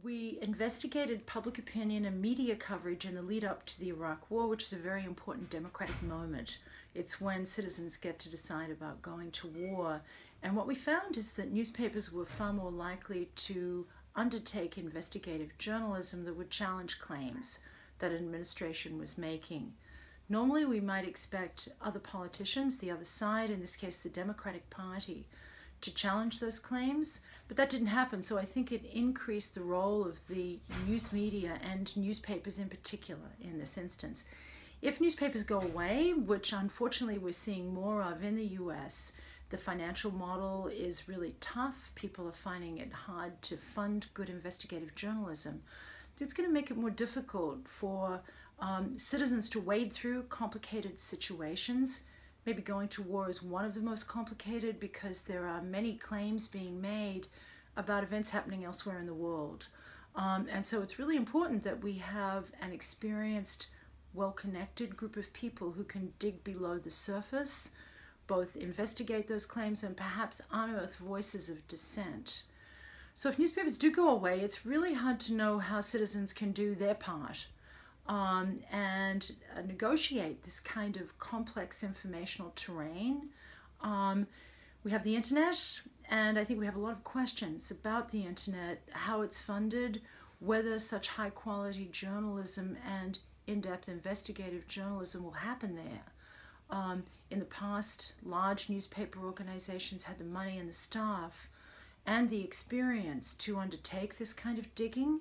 We investigated public opinion and media coverage in the lead up to the Iraq War, which is a very important democratic moment. It's when citizens get to decide about going to war. And what we found is that newspapers were far more likely to undertake investigative journalism that would challenge claims that an administration was making. Normally we might expect other politicians, the other side, in this case the Democratic Party, to challenge those claims, but that didn't happen. So I think it increased the role of the news media and newspapers in particular in this instance. If newspapers go away, which unfortunately we're seeing more of in the US, the financial model is really tough. People are finding it hard to fund good investigative journalism. It's going to make it more difficult for citizens to wade through complicated situations. Maybe going to war is one of the most complicated because there are many claims being made about events happening elsewhere in the world. And so it's really important that we have an experienced, well-connected group of people who can dig below the surface, both investigate those claims and perhaps unearth voices of dissent. So if newspapers do go away, it's really hard to know how citizens can do their part and negotiate this kind of complex informational terrain. We have the internet, and I think we have a lot of questions about the internet, how it's funded, whether such high quality journalism and in-depth investigative journalism will happen there. In the past, large newspaper organizations had the money and the staff and the experience to undertake this kind of digging.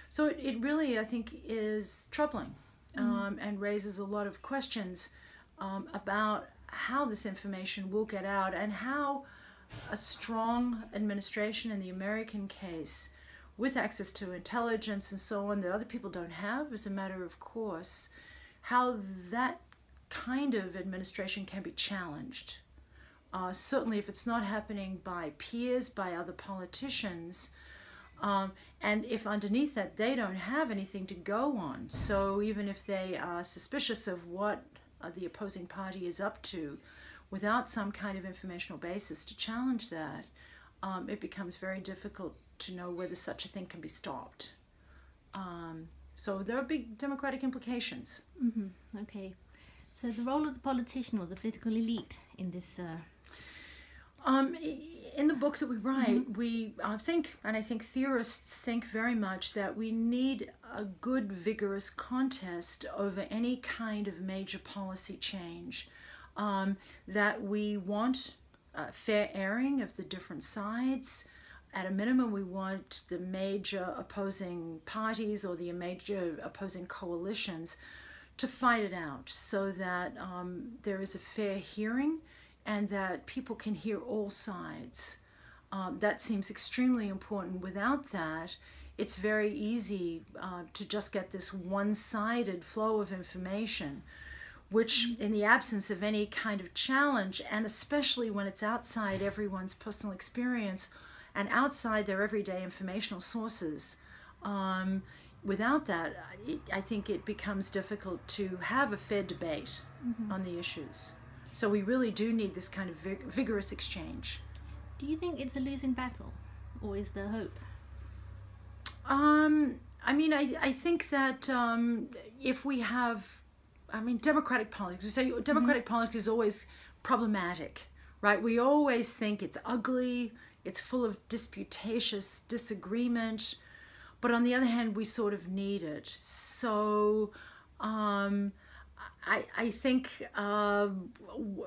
So it really, I think, is troubling and raises a lot of questions about how this information will get out and how a strong administration in the American case, with access to intelligence and so on that other people don't have as a matter of course, how that kind of administration can be challenged. Certainly if it's not happening by peers, by other politicians, and if underneath that they don't have anything to go on. So even if they are suspicious of what the opposing party is up to, without some kind of informational basis to challenge that, it becomes very difficult to know whether such a thing can be stopped. So there are big democratic implications. Okay. So the role of the politician or the political elite in this... In the book that we write, we think, and I think theorists think very much, that we need a good, vigorous contest over any kind of major policy change. That we want fair airing of the different sides. At a minimum, we want the major opposing parties or the major opposing coalitions to fight it out so that there is a fair hearing and that people can hear all sides. That seems extremely important. Without that, it's very easy to just get this one-sided flow of information, which in the absence of any kind of challenge, and especially when it's outside everyone's personal experience and outside their everyday informational sources, without that, I think it becomes difficult to have a fair debate on the issues. So we really do need this kind of vigorous exchange. Do you think it's a losing battle, or is there hope? I mean, I think that if we have, democratic politics, we say democratic politics is always problematic, right? We always think it's ugly, it's full of disputatious disagreement, but on the other hand, we sort of need it. So I think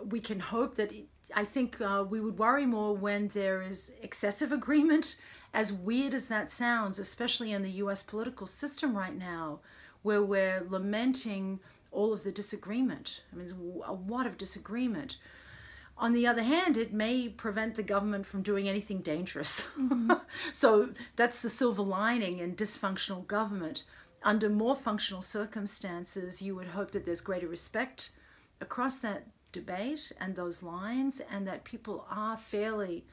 we can hope that, I think we would worry more when there is excessive agreement, as weird as that sounds, especially in the US political system right now, where we're lamenting all of the disagreement. I mean, there's a lot of disagreement. On the other hand, it may prevent the government from doing anything dangerous. So that's the silver lining in dysfunctional government. Under more functional circumstances, you would hope that there's greater respect across that debate and those lines, and that people are fairly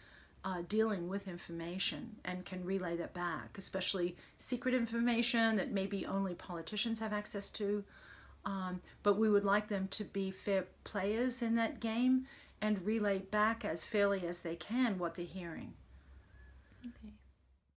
dealing with information and can relay that back, especially secret information that maybe only politicians have access to. But we would like them to be fair players in that game and relay back as fairly as they can what they're hearing. Okay.